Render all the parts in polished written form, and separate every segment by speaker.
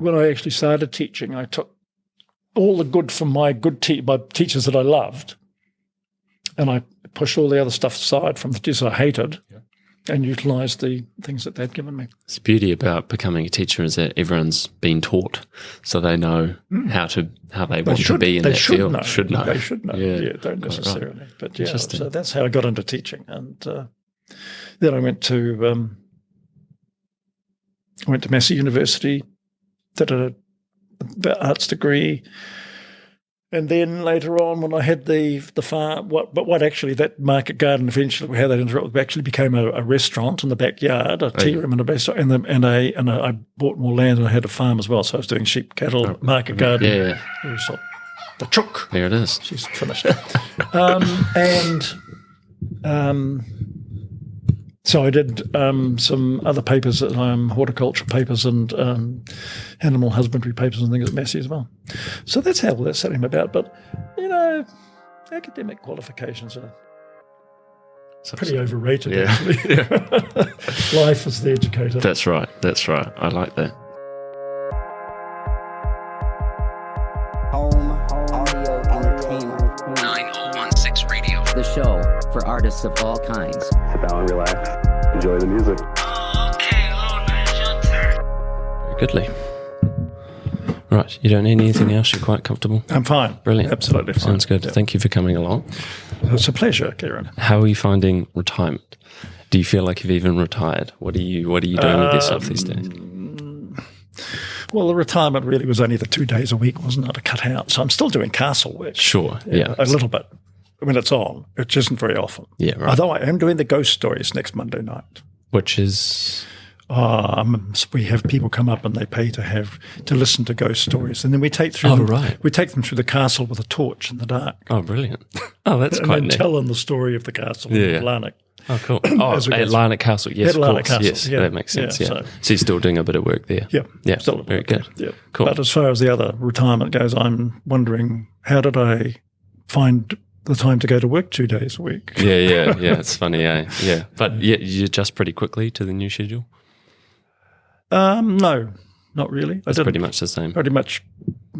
Speaker 1: when I actually started teaching, I took all the good from my my teachers that I loved, and I pushed all the other stuff aside from the teachers I hated, and utilised the things that they'd given me.
Speaker 2: It's the beauty about becoming a teacher is that everyone's been taught, so they know how they want to be in that field.
Speaker 1: They should know. Yeah, don't necessarily. Right. But yeah, so that's how I got into teaching, and then I went to Massey University, did an arts degree. And then later on, when I had the farm, what actually that market garden eventually, how that interrupted, actually became a restaurant in the backyard, a tea room and a restaurant, and I bought more land and I had a farm as well. So I was doing sheep, cattle, market garden. Yeah. It was the chook.
Speaker 2: There it is.
Speaker 1: She's finished. So I did some other papers, horticulture papers and animal husbandry papers and things at Massey as well. So that's how all that came about. But, academic qualifications are pretty overrated, actually. Life as the educator.
Speaker 2: That's right. I like that.
Speaker 3: Home Audio Entertainment.
Speaker 4: 9016 Radio.
Speaker 3: The show for artists of all kinds.
Speaker 5: Sit down and relax. Enjoy the music.
Speaker 4: Okay, your turn.
Speaker 2: Very goodly. Right, you don't need anything else? You're quite comfortable?
Speaker 1: I'm fine.
Speaker 2: Brilliant.
Speaker 1: Absolutely fine.
Speaker 2: Sounds good.
Speaker 1: Yeah.
Speaker 2: Thank you for coming along.
Speaker 1: It's a pleasure, Kieran.
Speaker 2: How are you finding retirement? Do you feel like you've even retired? What are you doing with yourself these days?
Speaker 1: Well, the retirement really was only the 2 days a week, wasn't it, to cut out? So I'm still doing castle work.
Speaker 2: Sure, yeah.
Speaker 1: A little bit. When it's on, it isn't very often.
Speaker 2: Yeah, right.
Speaker 1: Although I am doing the ghost stories next Monday night.
Speaker 2: Which is?
Speaker 1: We have people come up and they pay to listen to ghost stories, and then we take we take them through the castle with a torch in the dark.
Speaker 2: Oh, brilliant! Oh, that's
Speaker 1: and
Speaker 2: quite
Speaker 1: then
Speaker 2: neat.
Speaker 1: Tell them the story of the castle in Larnac.
Speaker 2: Oh, cool. Oh, Larnac Castle. Yes, of course.
Speaker 1: Castle.
Speaker 2: Yes, that makes sense. Yeah. So you're still doing a bit of work there.
Speaker 1: Yeah.
Speaker 2: Still very good.
Speaker 1: Yeah.
Speaker 2: Cool.
Speaker 1: But as far as the other retirement goes, I'm wondering, how did I find the time to go to work 2 days a week?
Speaker 2: Yeah. It's funny, eh? Yeah. But you adjust pretty quickly to the new schedule?
Speaker 1: No, not really.
Speaker 2: It's pretty much the same.
Speaker 1: Pretty much,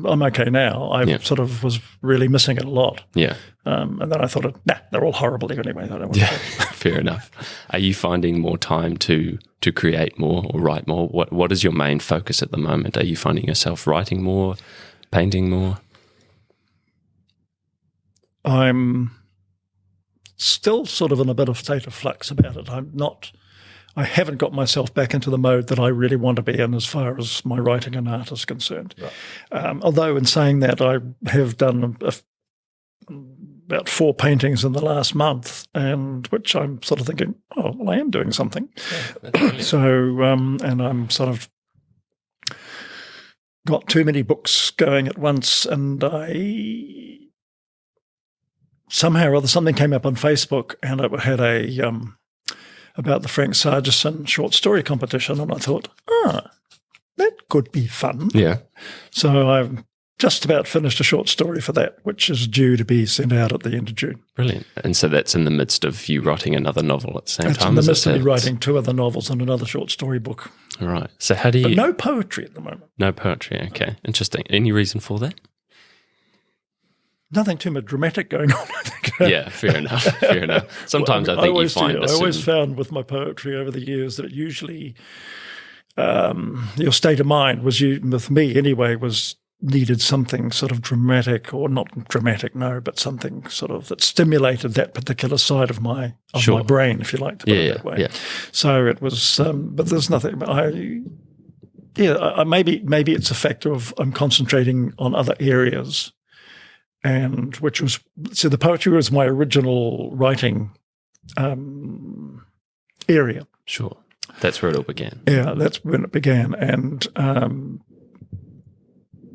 Speaker 1: I'm okay now. I sort of was really missing it a lot.
Speaker 2: Yeah.
Speaker 1: And then I thought, they're all horrible anyway. I don't want to.
Speaker 2: Fair enough. Are you finding more time to create more or write more? What is your main focus at the moment? Are you finding yourself writing more, painting more?
Speaker 1: I'm still sort of in a bit of state of flux about it. I haven't got myself back into the mode that I really want to be in as far as my writing and art is concerned. Right. Although in saying that, I have done about 4 paintings in the last month, and which I'm sort of thinking, I am doing something. Yeah, so, and I'm sort of got too many books going at once, and somehow or other something came up on Facebook, and it had about the Frank Sargison short story competition, and I thought, that could be fun.
Speaker 2: Yeah.
Speaker 1: So I've just about finished a short story for that, which is due to be sent out at the end of June.
Speaker 2: Brilliant. And so that's in the midst of you writing another novel at the same time?
Speaker 1: It's in the midst of me writing 2 other novels and another short story book.
Speaker 2: All right. So how do you...
Speaker 1: But no poetry at the moment.
Speaker 2: No poetry, okay. Interesting. Any reason for that?
Speaker 1: Nothing too much dramatic going on, I think.
Speaker 2: Yeah, fair enough. Sometimes I think you find
Speaker 1: I always found with my poetry over the years that usually your state of mind with me anyway, needed something sort of dramatic, or not dramatic, no, but something sort of that stimulated that particular side of my brain, if you like to put it that way. Yeah. So it was, but there's nothing. Maybe it's a factor of I'm concentrating on other areas. And the poetry was my original writing area.
Speaker 2: Sure. That's where it all began.
Speaker 1: Yeah, that's when it began. And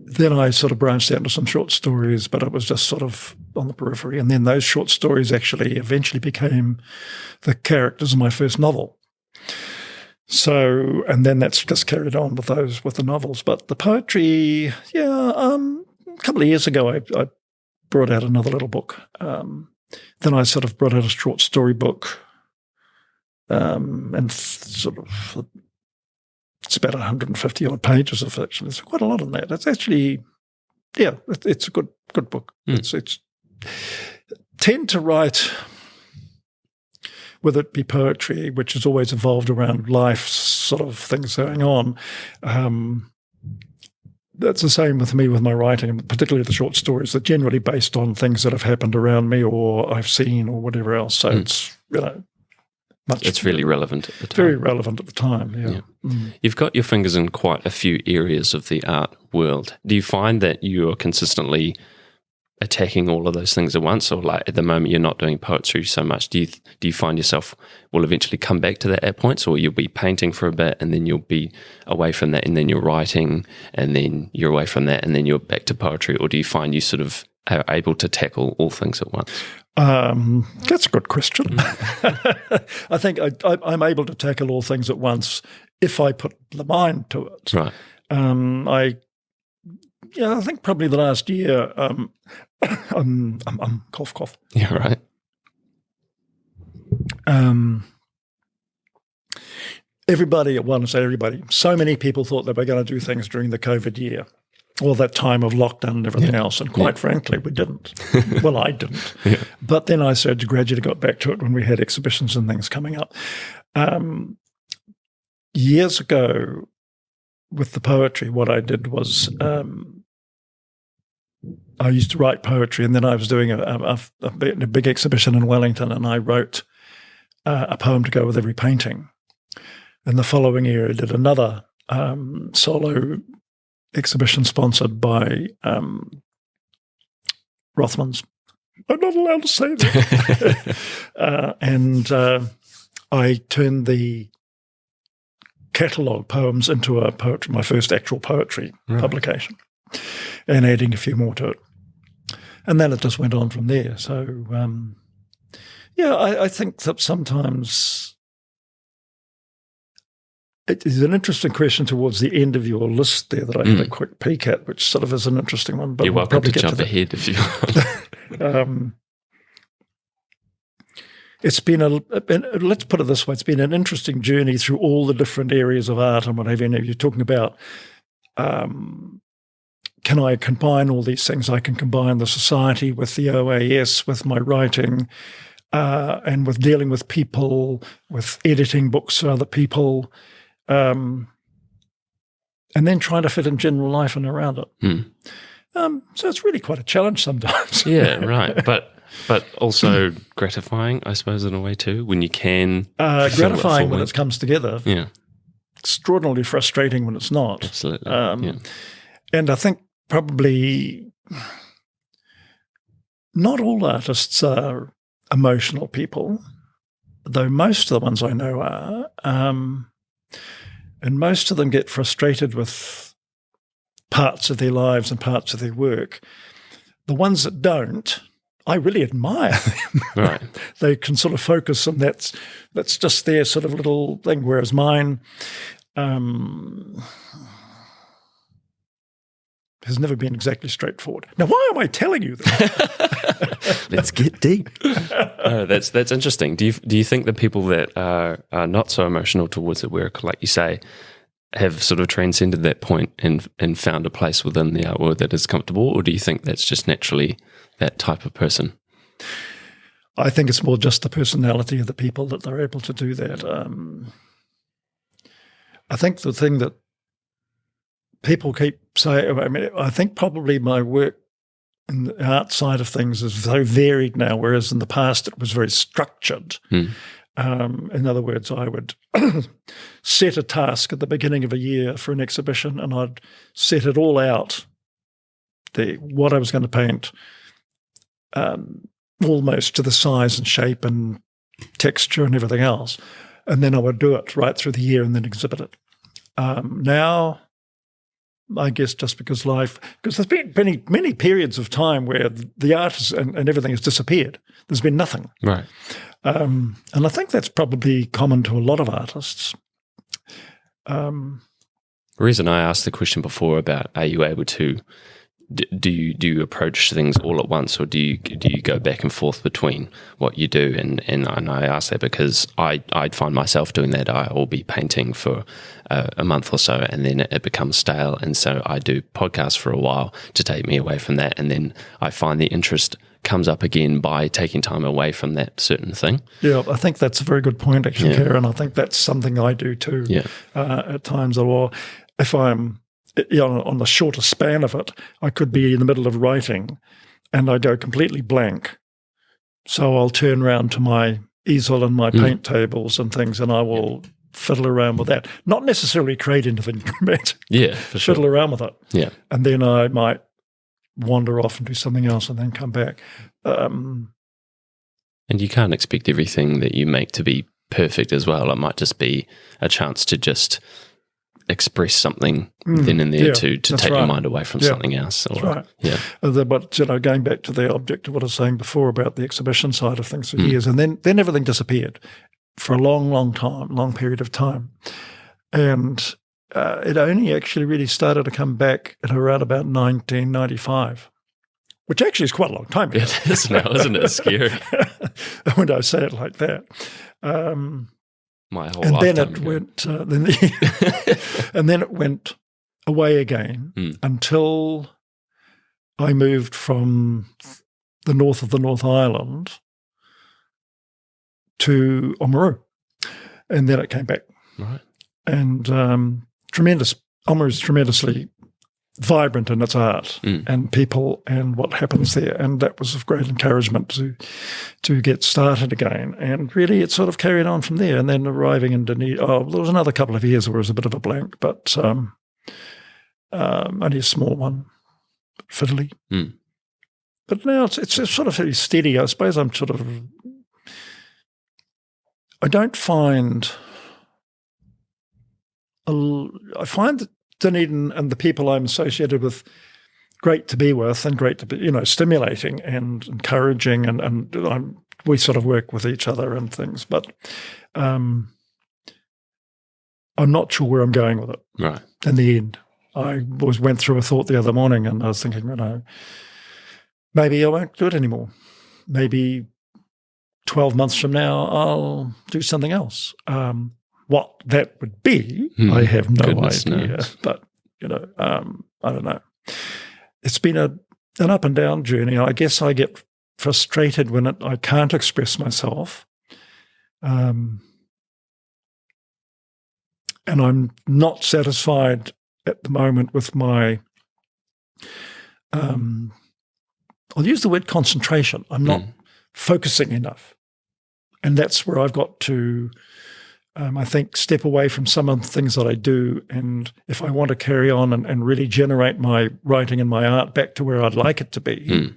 Speaker 1: then I sort of branched out into some short stories, but it was just sort of on the periphery. And then those short stories actually eventually became the characters of my first novel. So, and then that's just carried on with the novels. But the poetry, a couple of years ago, I brought out another little book. Then I sort of brought out a short story book, and sort of it's about 150 odd pages of fiction. There's quite a lot in that. It's actually, it's a good book. It's tend to write, whether it be poetry, which has always evolved around life sort of things going on. That's the same with me with my writing, and particularly the short stories. They're generally based on things that have happened around me or I've seen or whatever else. So it's,
Speaker 2: it's really relevant at the time.
Speaker 1: Very relevant at the time, yeah.
Speaker 2: You've got your fingers in quite a few areas of the art world. Do you find that you're consistently attacking all of those things at once, or like at the moment you're not doing poetry so much? Do you find yourself will eventually come back to that at points, or you'll be painting for a bit and then you'll be away from that and then you're writing and then you're away from that and then you're back to poetry? Or do you find you sort of are able to tackle all things at once?
Speaker 1: That's a good question. I think I'm able to tackle all things at once if I put the mind to it.
Speaker 2: Right.
Speaker 1: I think probably the last year, cough.
Speaker 2: Yeah, right.
Speaker 1: Everybody, so many people thought they were going to do things during the COVID year, or that time of lockdown and everything else. And quite frankly, we didn't. Well, I didn't. Yeah. But then I gradually got back to it when we had exhibitions and things coming up. Years ago, with the poetry, what I did was I used to write poetry, and then I was doing a big exhibition in Wellington, and I wrote a poem to go with every painting. And the following year, I did another solo exhibition sponsored by Rothmans. I'm not allowed to say that. And I turned the catalogue poems into my first actual poetry publication, and adding a few more to it. And then it just went on from there. So, I think that sometimes it is an interesting question towards the end of your list there that I had a quick peek at, which sort of is an interesting one. But
Speaker 2: you're welcome to jump ahead if you want.
Speaker 1: It's been let's put it this way, it's been an interesting journey through all the different areas of art and what have you. And you're talking about, can I combine all these things? I can combine the society with the OAS, with my writing, and with dealing with people, with editing books for other people, and then trying to fit in general life and around it. So it's really quite a challenge sometimes.
Speaker 2: Yeah, right. But also gratifying, I suppose, in a way too, when you can.
Speaker 1: Gratifying when it comes together.
Speaker 2: Yeah.
Speaker 1: Extraordinarily frustrating when it's not.
Speaker 2: Absolutely.
Speaker 1: And I think probably not all artists are emotional people, though most of the ones I know are. And most of them get frustrated with parts of their lives and parts of their work. The ones that don't, I really admire them.
Speaker 2: Right.
Speaker 1: They can sort of focus on that's just their sort of little thing, whereas mine has never been exactly straightforward. Now, why am I telling you this?
Speaker 2: Let's get deep. That's interesting. Do you think the people that are not so emotional towards the work, like you say, have sort of transcended that point and found a place within the art world that is comfortable, or do you think that's just naturally that type of person?
Speaker 1: I think it's more just the personality of the people that they're able to do that. I think the thing that people keep saying, I think probably my work in the art side of things is so varied now, whereas in the past it was very structured. In other words, I would set a task at the beginning of a year for an exhibition, and I'd set it all out, what I was going to paint, almost to the size and shape and texture and everything else. And then I would do it right through the year and then exhibit it. Now, I guess just because there's been many periods of time where the art and everything has disappeared. There's been nothing.
Speaker 2: Right.
Speaker 1: And I think that's probably common to a lot of artists.
Speaker 2: The reason I asked the question before about are you able to do you approach things all at once, or do you go back and forth between what you do? And I ask that because I'd find myself doing that. I'll be painting for a month or so, and then it becomes stale, and so I do podcasts for a while to take me away from that, and then I find the interest comes up again by taking time away from that certain thing.
Speaker 1: Yeah, I think that's a very good point, actually, Karen. I think that's something I do too at times. Or if I'm on the shorter span of it, I could be in the middle of writing and I go completely blank. So I'll turn around to my easel and my paint tables and things, and I will fiddle around with that. Not necessarily create anything dramatic.
Speaker 2: Yeah, for sure.
Speaker 1: Fiddle around with it.
Speaker 2: Yeah. And
Speaker 1: then I might wander off and do something else and then come back.
Speaker 2: And you can't expect everything that you make to be perfect as well. It might just be a chance to just express something then and there to take your mind away from something else. Or,
Speaker 1: right.
Speaker 2: Yeah.
Speaker 1: But going back to the object of what I was saying before about the exhibition side of things for years, and then everything disappeared for a long period of time. And it only actually really started to come back at around about 1995, which actually is quite a long time ago.
Speaker 2: It is now, isn't it? It's scary.
Speaker 1: When I say it like that.
Speaker 2: My whole
Speaker 1: and
Speaker 2: lifetime
Speaker 1: then it
Speaker 2: ago.
Speaker 1: went, and then it went away again until I moved from the north of the North Island to Oamaru, and then it came back.
Speaker 2: Right.
Speaker 1: And Oamaru is tremendously vibrant in its art and people and what happens there, and that was of great encouragement to get started again. And really, it sort of carried on from there. And then arriving in Dunedin, there was another couple of years where it was a bit of a blank, but only a small one, fiddly. But now it's sort of very steady. I suppose I find that Dunedin and the people I'm associated with great to be with and great to be, stimulating and encouraging, and we sort of work with each other and things. But I'm not sure where I'm going with it.
Speaker 2: Right.
Speaker 1: In the end, I went through a thought the other morning, and I was thinking, maybe I won't do it anymore. Maybe 12 months from now, I'll do something else. What that would be, I have no idea.
Speaker 2: Knows.
Speaker 1: But, I don't know. It's been an up and down journey. I guess I get frustrated when I can't express myself. And I'm not satisfied at the moment with my, I'll use the word concentration. I'm not focusing enough. And that's where I've got to, I think, step away from some of the things that I do. And if I want to carry on and really generate my writing and my art back to where I'd like it to be,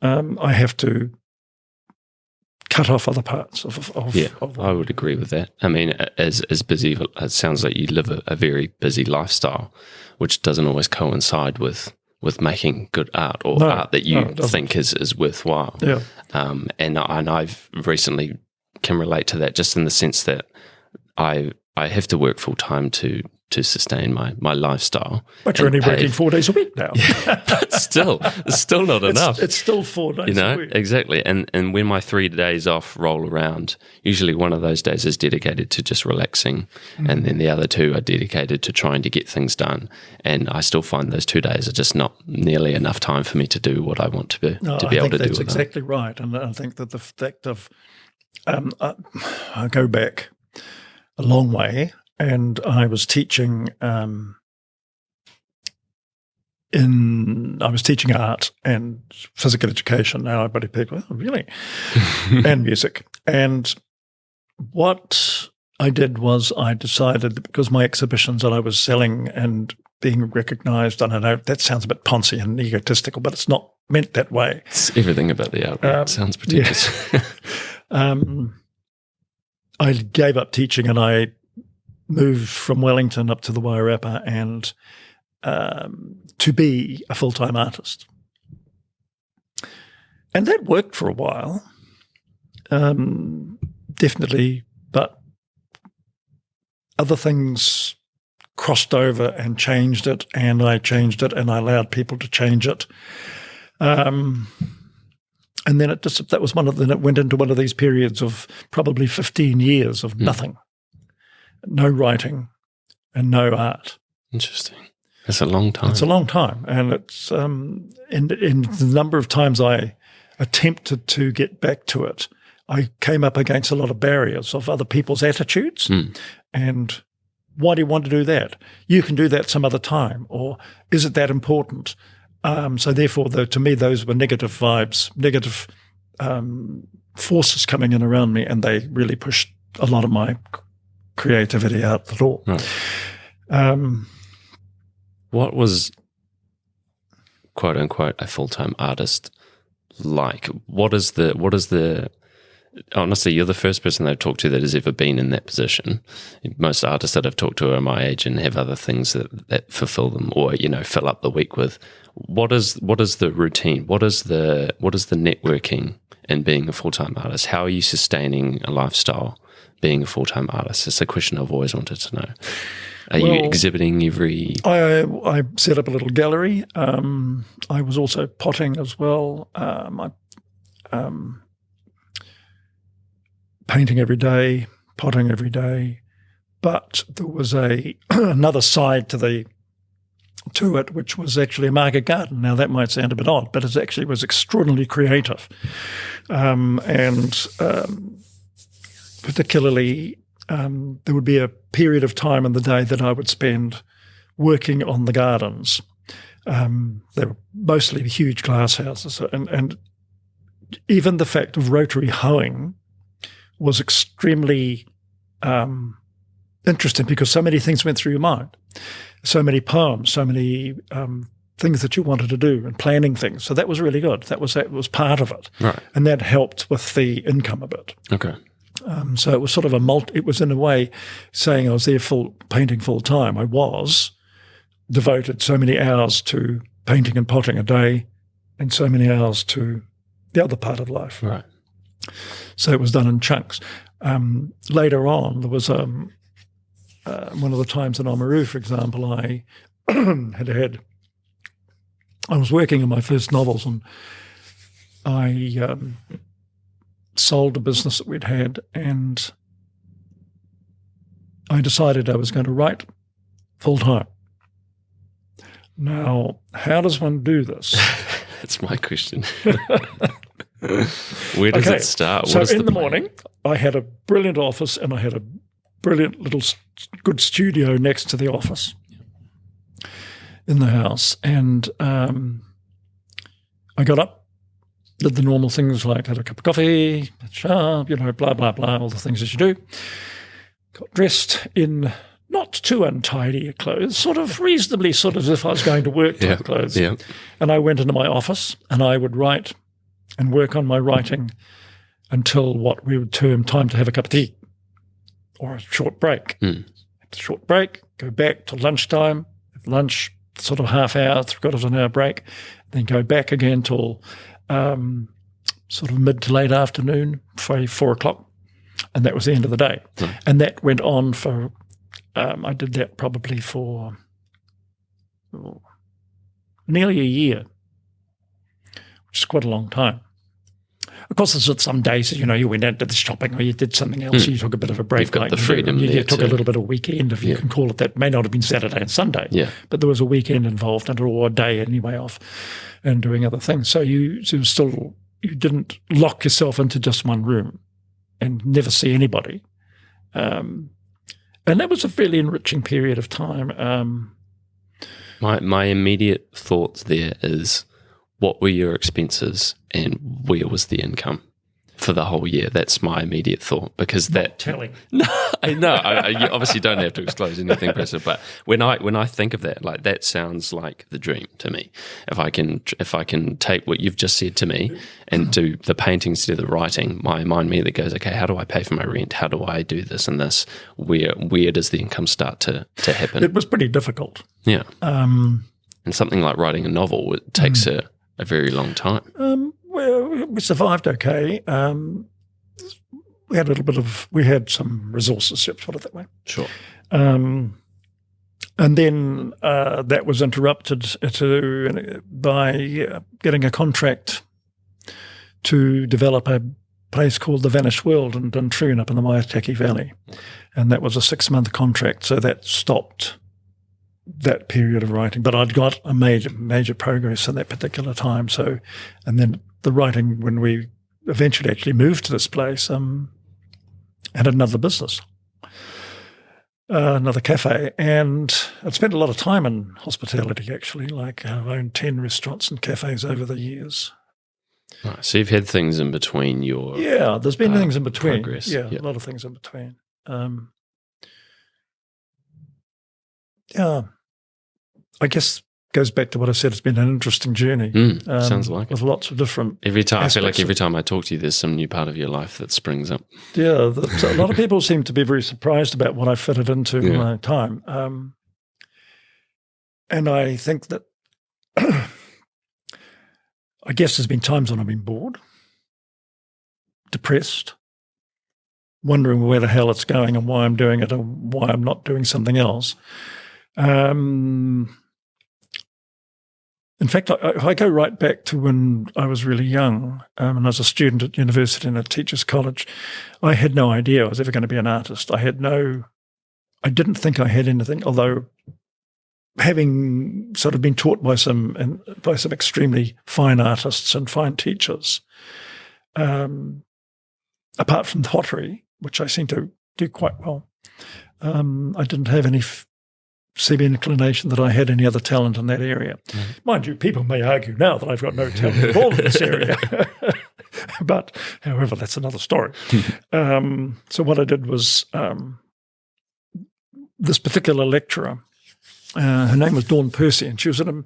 Speaker 1: I have to cut off other parts of
Speaker 2: I would agree with that. I mean, as busy, it sounds like you live a very busy lifestyle, which doesn't always coincide with making good art or art that you think is worthwhile.
Speaker 1: Yeah.
Speaker 2: And I've recently can relate to that, just in the sense that I have to work full time to sustain my lifestyle.
Speaker 1: But you're only working 4 days a week now.
Speaker 2: But still, it's still not enough.
Speaker 1: It's still 4 days a week.
Speaker 2: Exactly. And when my 3 days off roll around, usually one of those days is dedicated to just relaxing, and then the other 2 are dedicated to trying to get things done. And I still find those 2 days are just not nearly enough time for me to do what I want to be able to do.
Speaker 1: That's exactly right. And I think that the fact of I go back a long way, and I was teaching I was teaching art and physical education. Now everybody picked, well, really? And music. And what I did was I decided that because my exhibitions that I was selling and being recognised, I don't know, that sounds a bit poncy and egotistical, but it's not meant that way.
Speaker 2: It's everything about the art. Sounds pretentious.
Speaker 1: Yeah. I gave up teaching and I moved from Wellington up to the Wairarapa and to be a full-time artist. And that worked for a while, definitely, but other things crossed over and changed it, and I changed it, and I allowed people to change it. And then that was then it went into one of these periods of probably 15 years of nothing, no writing and no art.
Speaker 2: Interesting. That's a long time.
Speaker 1: It's a long time. And it's in the number of times I attempted to get back to it, I came up against a lot of barriers of other people's attitudes. And why do you want to do that? You can do that some other time. Or is it that important? So therefore, to me, those were negative vibes, negative forces coming in around me, and they really pushed a lot of my creativity out the door.
Speaker 2: Right. What was, quote unquote, a full-time artist like? What is the honestly, you're the first person I've talked to that has ever been in that position. Most artists that I've talked to are my age and have other things that fulfill them, or fill up the week with. What is the routine? What is the networking in being a full-time artist? How are you sustaining a lifestyle being a full-time artist? It's a question I've always wanted to know. Are you exhibiting every?
Speaker 1: I set up a little gallery. I was also potting as well. Painting every day, potting every day. But there was another side to it, which was actually a market garden. Now that might sound a bit odd, but it actually was extraordinarily creative, and particularly there would be a period of time in the day that I would spend working on the gardens. They were mostly huge glass houses, and even the fact of rotary hoeing was extremely interesting, because so many things went through your mind, so many poems, so many things that you wanted to do, and planning things. So that was really good. That was part of it,
Speaker 2: right? And
Speaker 1: that helped with the income a bit.
Speaker 2: Okay.
Speaker 1: So it was sort of it was in a way saying I was there painting full time. I was devoted so many hours to painting and potting a day, and so many hours to the other part of life.
Speaker 2: Right.
Speaker 1: So it was done in chunks. Later on, there was one of the times in Oamaru, for example, I I was working on my first novels, and I sold a business that we'd had, and I decided I was going to write full time. Now, how does one do this?
Speaker 2: That's my question. Where does it start?
Speaker 1: So in the morning, I had a brilliant office, and I had a brilliant little good studio next to the office in the house. And I got up, did the normal things like had a cup of coffee, shower, blah, blah, blah, all the things that you do. Got dressed in not too untidy clothes, sort of reasonably as if I was going to work type clothes.
Speaker 2: Yeah.
Speaker 1: And I went into my office, and I would write and work on my writing until what we would term time to have a cup of tea or a short break. Short break, go back to lunchtime, have lunch, sort of half hour, got an hour break, then go back again till sort of mid to late afternoon, 4 o'clock, and that was the end of the day. And that went on for, I did that probably for nearly a year, which is quite a long time. Of course, there's some days, you went out to the shopping or you did something else, you took a bit of a break.
Speaker 2: You've got the freedom
Speaker 1: you
Speaker 2: there
Speaker 1: took
Speaker 2: too.
Speaker 1: a little bit of weekend, if you can call it that. May not have been Saturday and Sunday, but there was a weekend involved or a day anyway off and doing other things. So you didn't lock yourself into just one room and never see anybody. And that was a fairly enriching period of time.
Speaker 2: My immediate thoughts there is, what were your expenses and where was the income for the whole year? That's my immediate thought, because
Speaker 1: Not telling.
Speaker 2: No, I know. You obviously don't have to disclose anything personal, but when I think of that, like, that sounds like the dream to me. If I can take what you've just said to me and do the painting instead of the writing, my mind immediately goes, okay, how do I pay for my rent? How do I do this and this? Where does the income start to happen?
Speaker 1: It was pretty difficult.
Speaker 2: Yeah. And something like writing a novel, it takes a very long time.
Speaker 1: Well, we survived okay. We had some resources, let's put it that way.
Speaker 2: Sure.
Speaker 1: And then that was interrupted by getting a contract to develop a place called the Vanished World in Dunedin up in the Maitaki Valley. And that was a 6-month contract, so that stopped that period of writing. But I'd got a major progress in that particular time. So, and then the writing, when we eventually actually moved to this place, had another business. Another cafe, and I'd spent a lot of time in hospitality, actually. Like, I've owned 10 restaurants and cafes over the years.
Speaker 2: Right, so you've had things in between your
Speaker 1: there's been things in between.
Speaker 2: progress.
Speaker 1: Yeah,
Speaker 2: Yep.
Speaker 1: a lot of things in between. I guess goes back to what I said. It's been an interesting journey.
Speaker 2: Sounds like it.
Speaker 1: with lots of different.
Speaker 2: I feel like
Speaker 1: aspects
Speaker 2: every time I talk to you, there's some new part of your life that springs up.
Speaker 1: Yeah, a lot of people seem to be very surprised about what I fitted into my time. And I think that, I guess there's been times when I've been bored, depressed, wondering where the hell it's going and why I'm doing it and why I'm not doing something else. In fact, I go right back to when I was really young, and I was a student at university and at teachers' college. I had no idea I was ever going to be an artist. I didn't think I had anything, although having sort of been taught by some extremely fine artists and fine teachers, apart from pottery, which I seem to do quite well, I didn't have any see the inclination that I had any other talent in that area. Mind you, people may argue now that I've got no talent at all in this area. But, however, that's another story. So what I did was this particular lecturer, her name was Dawn Percy, and she was a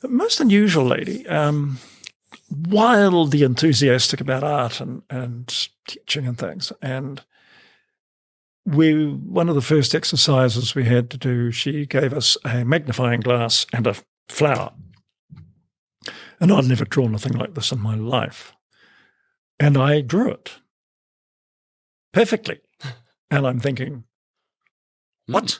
Speaker 1: most unusual lady, wildly enthusiastic about art and teaching and things. And one of the first exercises we had to do, she gave us a magnifying glass and a flower. And I'd never drawn a thing like this in my life. And I drew it perfectly. And I'm thinking, what?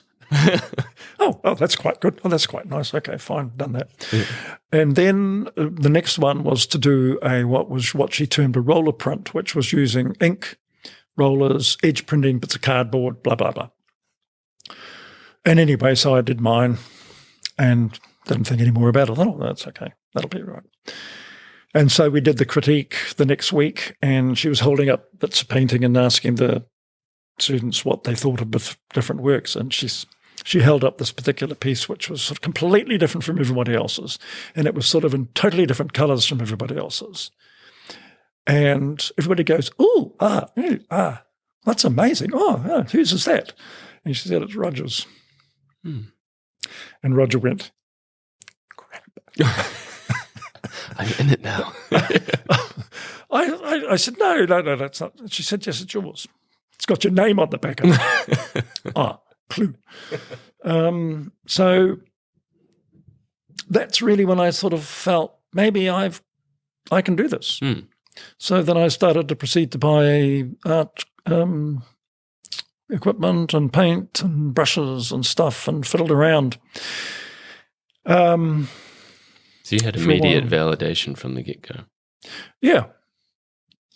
Speaker 1: Oh, that's quite good. Oh, that's quite nice. Okay, fine, done that. Yeah. And then the next one was to do what she termed a roller print, which was using ink, rollers, edge printing, bits of cardboard, blah, blah, blah. And anyway, so I did mine and didn't think any more about it. Oh, that's okay. That'll be right. And so we did the critique the next week, and she was holding up bits of painting and asking the students what they thought of different works. And she held up this particular piece, which was sort of completely different from everybody else's. And it was sort of in totally different colours from everybody else's. And everybody goes, that's amazing. Oh, whose is that? And she said, it's Roger's. And Roger went, crap.
Speaker 2: I'm in it now.
Speaker 1: I said, no, that's not. She said, yes, it's yours. It's got your name on the back of it. Clue. So that's really when I sort of felt maybe I can do this. So then I started to proceed to buy art equipment and paint and brushes and stuff and fiddled around.
Speaker 2: So you had immediate validation from the get-go.
Speaker 1: Yeah.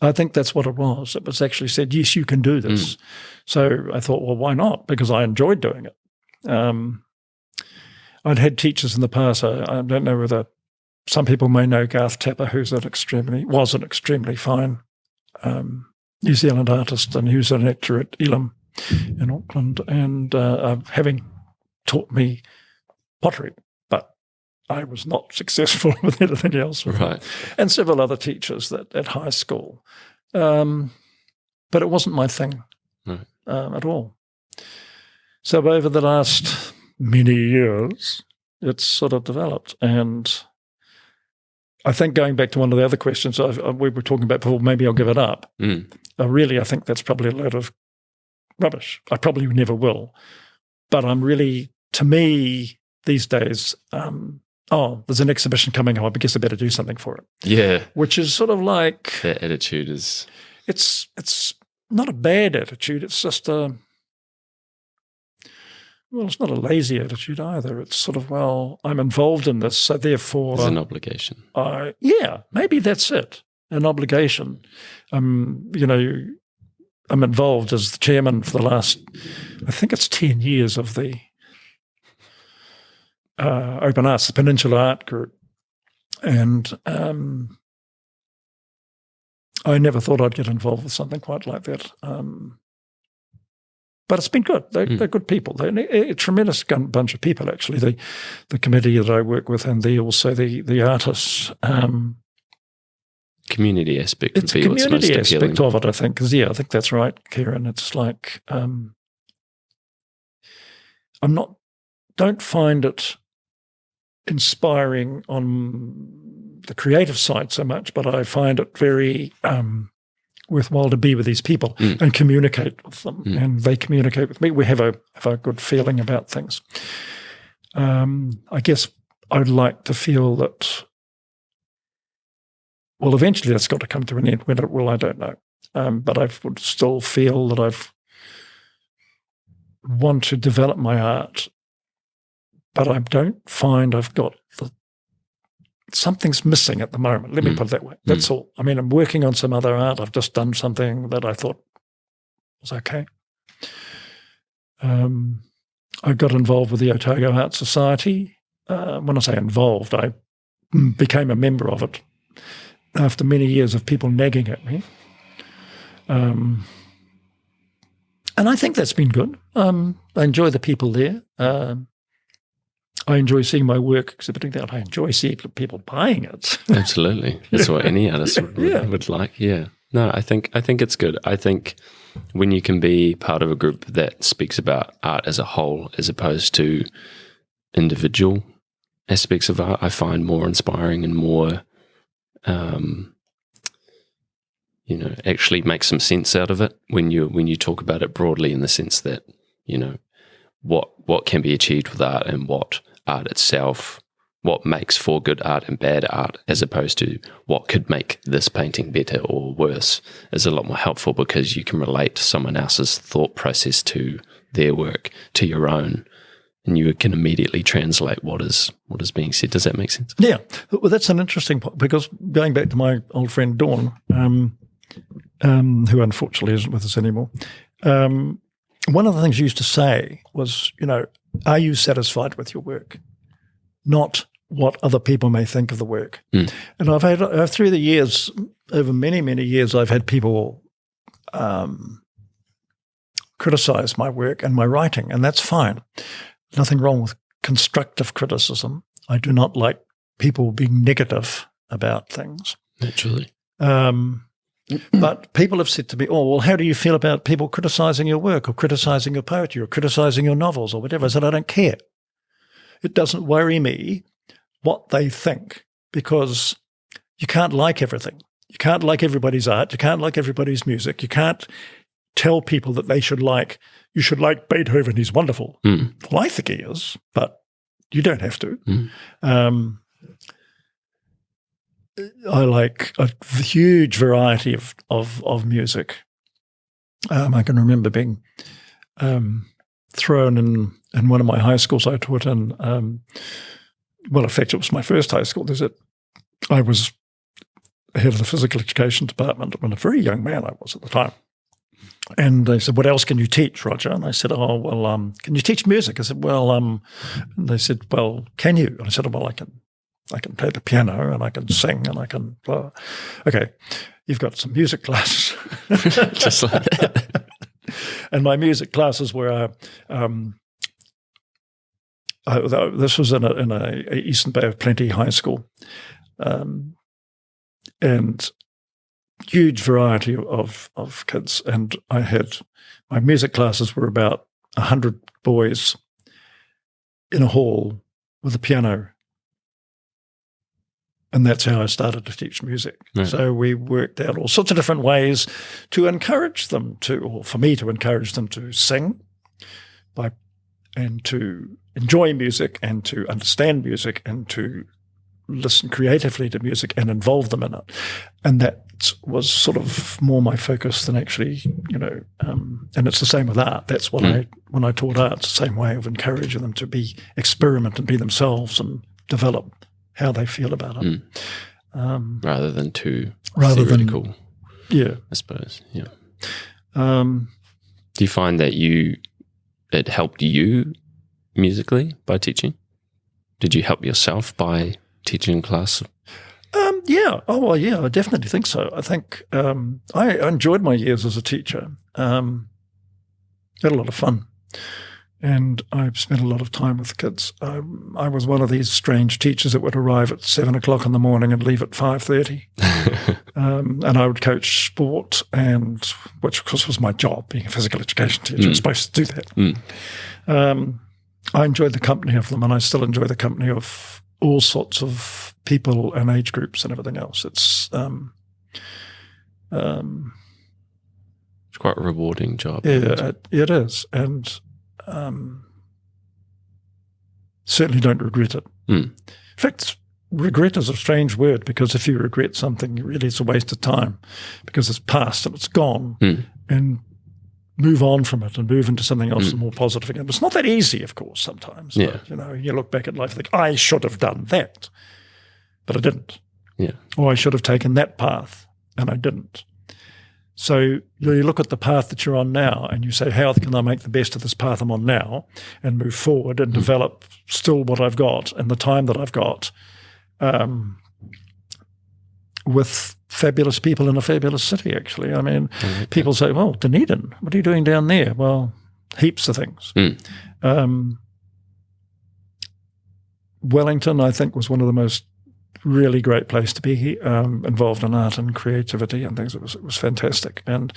Speaker 1: I think that's what it was. It was actually said, yes, you can do this. So I thought, well, why not? Because I enjoyed doing it. I'd had teachers in the past. I don't know whether some people may know Garth Tapper, who's was an extremely fine New Zealand artist, and he was an actor at Elam in Auckland, and having taught me pottery, but I was not successful with anything else.
Speaker 2: Right.
Speaker 1: And several other teachers at high school. But it wasn't my thing at all. So over the last many years, it's sort of developed. And I think going back to one of the other questions we were talking about before, maybe I'll give it up. Really, I think that's probably a load of rubbish. I probably never will. But I'm really, to me, these days, there's an exhibition coming up. I guess I better do something for it.
Speaker 2: Yeah.
Speaker 1: Which is sort of like...
Speaker 2: That attitude is...
Speaker 1: It's not a bad attitude. It's just well, it's not a lazy attitude either. It's sort of, well, I'm involved in this, so therefore,
Speaker 2: There's an obligation.
Speaker 1: yeah, maybe that's it, an obligation. You know, I'm involved as the chairman for the last, I think it's 10 years of the Open Arts, the Peninsula Art Group, and I never thought I'd get involved with something quite like that. But it's been good. They're good people. They're a tremendous bunch of people, actually. The committee that I work with, and also the artists.
Speaker 2: Community aspect would
Speaker 1: It's a
Speaker 2: be what's most
Speaker 1: community
Speaker 2: appealing.
Speaker 1: aspect of it, I think. Because I think that's right, Kieran. It's like don't find it inspiring on the creative side so much, but I find it very worthwhile to be with these people and communicate with them, and they communicate with me. We have a good feeling about things. I guess I'd like to feel that, well, eventually that's got to come to an end. When it will, I don't know. But I would still feel that I've want to develop my art, but I don't find I've got something's missing at the moment. Let me put it that way. That's all. I mean, I'm working on some other art. I've just done something that I thought was okay. I got involved with the Otago Art Society. When I say involved, I became a member of it after many years of people nagging at me. And I think that's been good. I enjoy the people there. I enjoy seeing my work exhibiting there. I enjoy seeing people buying it.
Speaker 2: Absolutely. That's what any artist would like. Yeah. No, I think it's good. I think when you can be part of a group that speaks about art as a whole as opposed to individual aspects of art, I find more inspiring and more, actually make some sense out of it when you talk about it broadly, in the sense that, what can be achieved with art and what art itself, what makes for good art and bad art, as opposed to what could make this painting better or worse, is a lot more helpful, because you can relate someone else's thought process to their work, to your own, and you can immediately translate what is being said. Does that make sense?
Speaker 1: Yeah. Well, that's an interesting point, because going back to my old friend Dawn, who unfortunately isn't with us anymore, one of the things you used to say was, are you satisfied with your work? Not what other people may think of the work. And I've had, through the years, over many, many years, I've had people criticize my work and my writing, and that's fine. Nothing wrong with constructive criticism. I do not like people being negative about things.
Speaker 2: Naturally.
Speaker 1: But people have said to me, oh, well, how do you feel about people criticizing your work or criticizing your poetry or criticizing your novels or whatever? I said, I don't care. It doesn't worry me what they think, because you can't like everything. You can't like everybody's art. You can't like everybody's music. You can't tell people that you should like Beethoven, he's wonderful. Well, I think he is, but you don't have to. I like a huge variety of music. I can remember being thrown in one of my high schools I taught in. In fact, it was my first high school. I was head of the physical education department when a very young man I was at the time. And they said, what else can you teach, Roger? And I said, can you teach music? I said, and they said, well, can you? And I said, well, I can play the piano and I can sing and I can, okay, you've got some music classes.
Speaker 2: Just like that.
Speaker 1: And my music classes were, this was in a Eastern Bay of Plenty high school, and huge variety of kids. And my music classes were about 100 boys in a hall with a piano. And that's how I started to teach music. Right. So we worked out all sorts of different ways to encourage them or for me to encourage them to sing and to enjoy music and to understand music and to listen creatively to music and involve them in it. And that was sort of more my focus than actually, and it's the same with art. That's what when I taught art, it's the same way of encouraging them to experiment and be themselves and develop how they feel about it.
Speaker 2: Rather than too theoretical,
Speaker 1: yeah.
Speaker 2: I suppose, yeah. Do you find that it helped you musically by teaching? Did you help yourself by teaching class?
Speaker 1: Yeah. Oh, well, yeah, I definitely think so. I think I enjoyed my years as a teacher. Had a lot of fun. And I've spent a lot of time with kids. I was one of these strange teachers that would arrive at 7 o'clock in the morning and leave at 5:30. And I would coach sport, which of course was my job, being a physical education teacher. I was supposed to do that. I enjoyed the company of them, and I still enjoy the company of all sorts of people and age groups and everything else. It's
Speaker 2: quite a rewarding job.
Speaker 1: Yeah, it is. And certainly don't regret it. In fact, regret is a strange word, because if you regret something, really it's a waste of time, because it's past and it's gone, and move on from it and move into something else more positive again. It's not that easy, of course, sometimes.
Speaker 2: Yeah.
Speaker 1: But, you look back at life and think, I should have done that, but I didn't.
Speaker 2: Yeah.
Speaker 1: Or I should have taken that path, and I didn't. So you look at the path that you're on now and you say, how can I make the best of this path I'm on now and move forward and develop still what I've got and the time that I've got with fabulous people in a fabulous city, actually. I mean, people say, well, Dunedin, what are you doing down there? Well, heaps of things. Wellington, I think, was one of the most really great place to be, involved in art and creativity and things. It was fantastic. And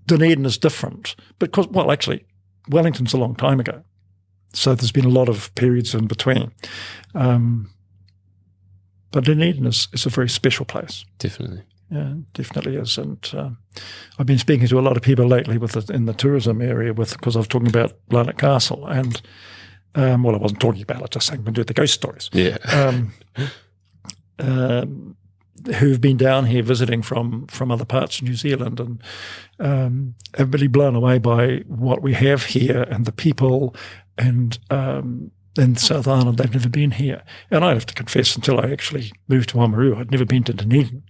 Speaker 1: Dunedin is different because, well, actually, Wellington's a long time ago. So there's been a lot of periods in between. But Dunedin is a very special place.
Speaker 2: Definitely.
Speaker 1: Yeah, definitely is. And I've been speaking to a lot of people lately in the tourism area because I was talking about Larnac Castle. And, well, I wasn't talking about it, just saying we do the ghost stories.
Speaker 2: Yeah.
Speaker 1: Who've been down here visiting from other parts of New Zealand and have really blown away by what we have here and the people and in South Island. They've never been here. And I have to confess, until I actually moved to Oamaru, I'd never been to Dunedin.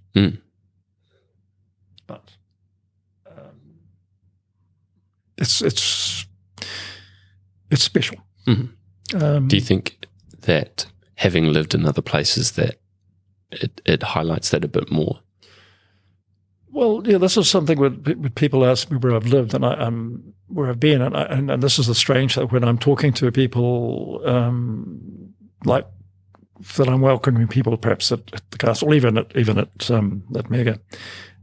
Speaker 1: But it's special.
Speaker 2: Do you think that having lived in other places that it highlights that a bit more?
Speaker 1: Well, yeah, this is something when people ask me where I've lived and where I've been, and this is the strange thing when I'm talking to people like that, I'm welcoming people perhaps at the castle, even at Mega,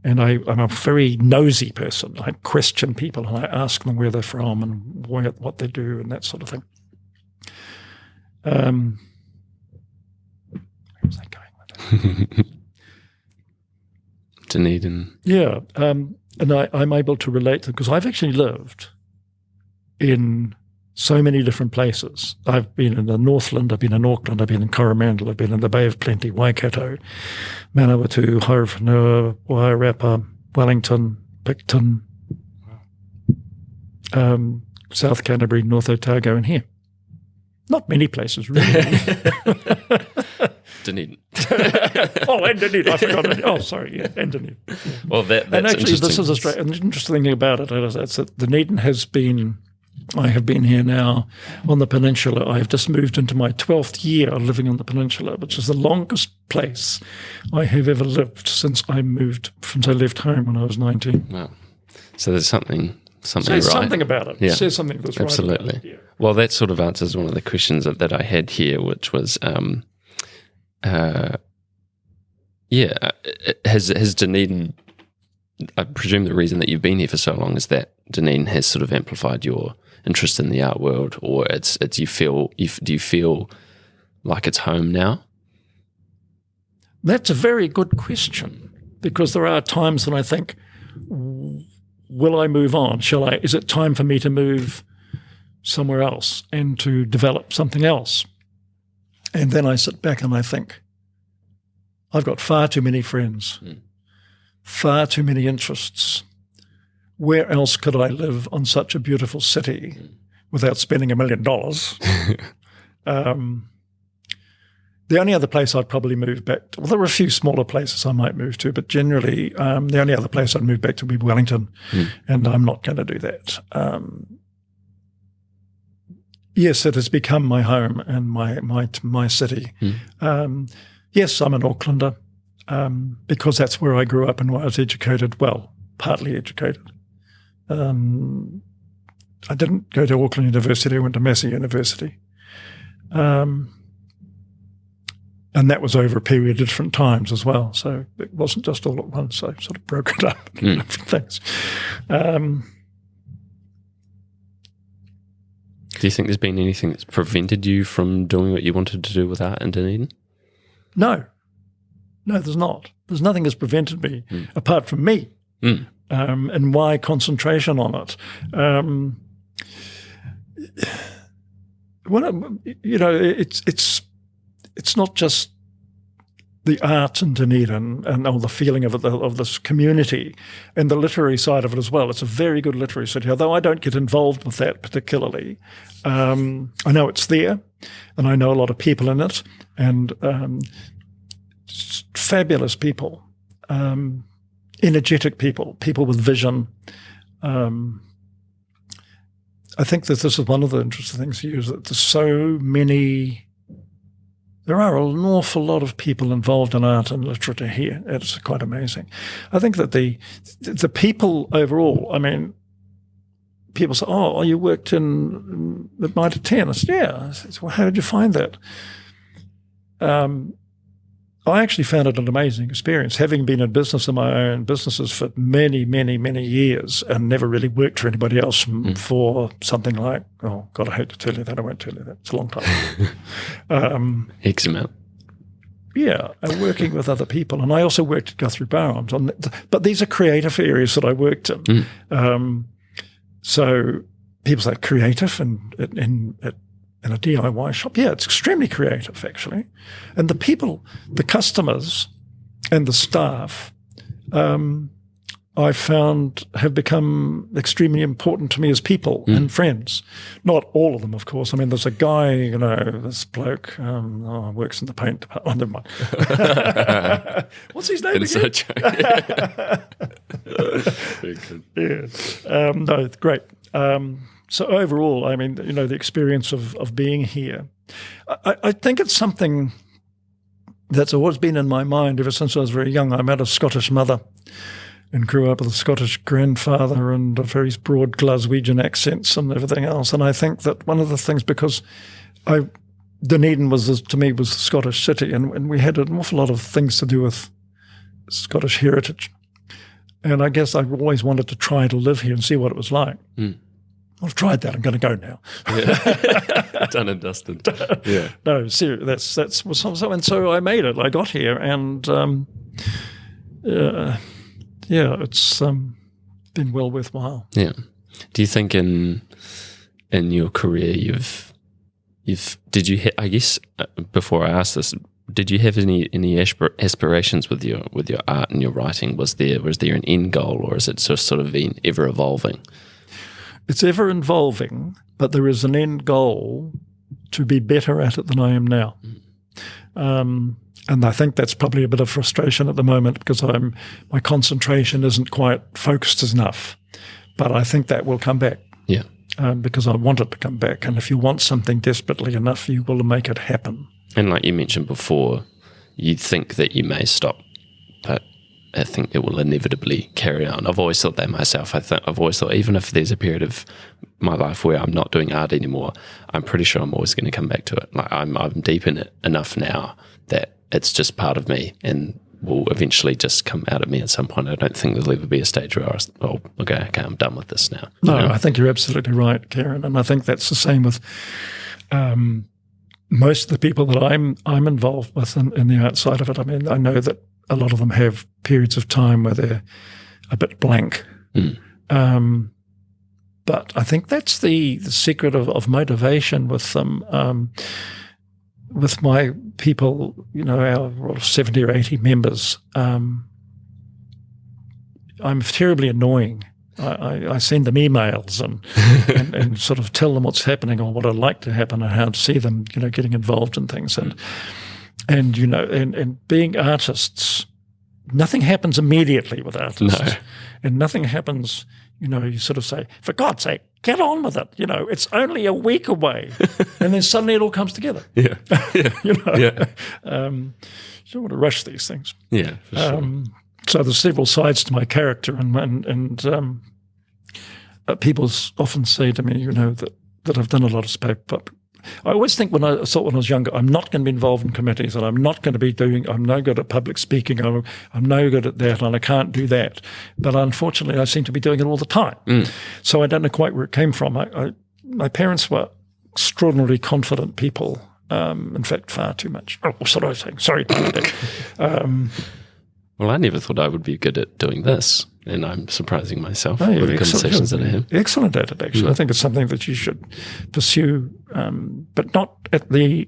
Speaker 1: and I'm a very nosy person. I question people and I ask them where they're from and what they do and that sort of thing. Where was I going with that?
Speaker 2: Dunedin.
Speaker 1: Yeah, and I'm able to relate to, because I've actually lived in so many different places. I've been in the Northland, I've been in Auckland, I've been in Coromandel, I've been in the Bay of Plenty, Waikato, Manawatu, Haurwhenua, Wairarapa, Wellington, Picton, South Canterbury, North Otago, and here. Not many places, really.
Speaker 2: Dunedin.
Speaker 1: And Dunedin. I forgot it. Oh, sorry. Yeah, and Dunedin. Yeah.
Speaker 2: Well, that's
Speaker 1: and actually, this
Speaker 2: interesting.
Speaker 1: is an interesting thing about it is that Dunedin has been. I have been here now on the peninsula. I have just moved into my 12th year living on the peninsula, which is the longest place I have ever lived since I left home when I was 19.
Speaker 2: Wow. So there's something
Speaker 1: Says
Speaker 2: right.
Speaker 1: something about it.
Speaker 2: Yeah.
Speaker 1: Says something that's
Speaker 2: Absolutely.
Speaker 1: right about it. Yeah.
Speaker 2: Well, that sort of answers one of the questions that I had here, which was, has Dunedin, I presume the reason that you've been here for so long is that Dunedin has sort of amplified your interest in the art world, or do you feel like it's home now?
Speaker 1: That's a very good question, because there are times when I think, will I move on? Is it time for me to move somewhere else and to develop something else? And then I sit back and I think, I've got far too many friends, far too many interests. Where else could I live on such a beautiful city without spending $1 million? The only other place I'd probably move back to, well, there were a few smaller places I might move to, but generally the only other place I'd move back to would be Wellington, and I'm not going to do that. Yes, it has become my home and my city. Yes, I'm an Aucklander because that's where I grew up and where I was educated, well, partly educated. I didn't go to Auckland University, I went to Massey University. And that was over a period of different times as well. So it wasn't just all at once. I sort of broke it up into different things.
Speaker 2: Do you think there's been anything that's prevented you from doing what you wanted to do with art in Dunedin?
Speaker 1: No, there's not. There's nothing that's prevented me apart from me and my concentration on it. It's not just the art in Dunedin and all the feeling of it, of this community and the literary side of it as well. It's a very good literary city, although I don't get involved with that particularly. I know it's there and I know a lot of people in it and fabulous people, energetic people with vision. I think that this is one of the interesting things here is that there are an awful lot of people involved in art and literature here. It's quite amazing. I think that the people overall, I mean, people say, oh, you worked at Mitre 10. I said, yeah. I said, well, how did you find that? I actually found it an amazing experience, having been in business in my own businesses for many, many, many years and never really worked for anybody else for something like, oh, God, I hate to tell you that. I won't tell you that. It's a long time.
Speaker 2: X amount.
Speaker 1: Yeah, and working with other people. And I also worked at Guthrie Barham's. But these are creative areas that I worked in. So people say creative in a DIY shop. Yeah, it's extremely creative, actually. And the people, the customers and the staff, I found have become extremely important to me as people and friends. Not all of them, of course. I mean, there's a guy, this bloke works in the paint department. Never mind. What's his name again?
Speaker 2: Very good.
Speaker 1: Yeah. No, great. So overall, I mean, the experience of being here, I think it's something that's always been in my mind ever since I was very young. I met a Scottish mother and grew up with a Scottish grandfather and a very broad Glaswegian accents and everything else. And I think that one of the things, because Dunedin to me was a Scottish city, and we had an awful lot of things to do with Scottish heritage. And I guess I always wanted to try to live here and see what it was like. I've tried that. I'm going to go now.
Speaker 2: Yeah. Done and dusted. Yeah.
Speaker 1: No, seriously, that's and so I made it. I got here, and it's been well worthwhile.
Speaker 2: Yeah. Do you think in your career I guess before I ask this, did you have any aspirations with your art and your writing? Was there an end goal, or is it just sort of been ever evolving?
Speaker 1: It's ever evolving, but there is an end goal to be better at it than I am now. And I think that's probably a bit of frustration at the moment because my concentration isn't quite focused enough. But I think that will come back.
Speaker 2: Yeah.
Speaker 1: Because I want it to come back. And if you want something desperately enough, you will make it happen.
Speaker 2: And like you mentioned before, you think that you may stop, but I think it will inevitably carry on. I've always thought that myself. I've always thought even if there's a period of my life where I'm not doing art anymore, I'm pretty sure I'm always going to come back to it. Like I'm deep in it enough now that it's just part of me and will eventually just come out of me at some point. I don't think there'll ever be a stage where okay, I'm done with this now.
Speaker 1: No, I think you're absolutely right, Karen. And I think that's the same with most of the people that I'm involved with in the art side of it. I mean, I know that a lot of them have periods of time where they're a bit blank. But I think that's the secret of motivation with them. With my people, our 70 or 80 members, I'm terribly annoying. I send them emails and sort of tell them what's happening or what I'd like to happen and how to see them, getting involved in things. And being artists, nothing happens immediately with artists.
Speaker 2: No.
Speaker 1: And nothing happens, you sort of say, for God's sake, get on with it. It's only a week away. And then suddenly it all comes together.
Speaker 2: Yeah. Yeah.
Speaker 1: You
Speaker 2: Yeah.
Speaker 1: don't want to rush these things.
Speaker 2: Yeah, for sure.
Speaker 1: So there's several sides to my character, and people often say to me, that I've done a lot of space. But I always think when I was younger, I'm not going to be involved in committees, and I'm no good at public speaking, I'm no good at that, and I can't do that. But unfortunately, I seem to be doing it all the time. So I don't know quite where it came from. My parents were extraordinarily confident people. In fact, far too much. Oh, what was I saying? Sorry.
Speaker 2: Well, I never thought I would be good at doing this, and I'm surprising myself
Speaker 1: you're
Speaker 2: with the conversations that I have.
Speaker 1: Excellent at it, actually. I think it's something that you should pursue, but not at the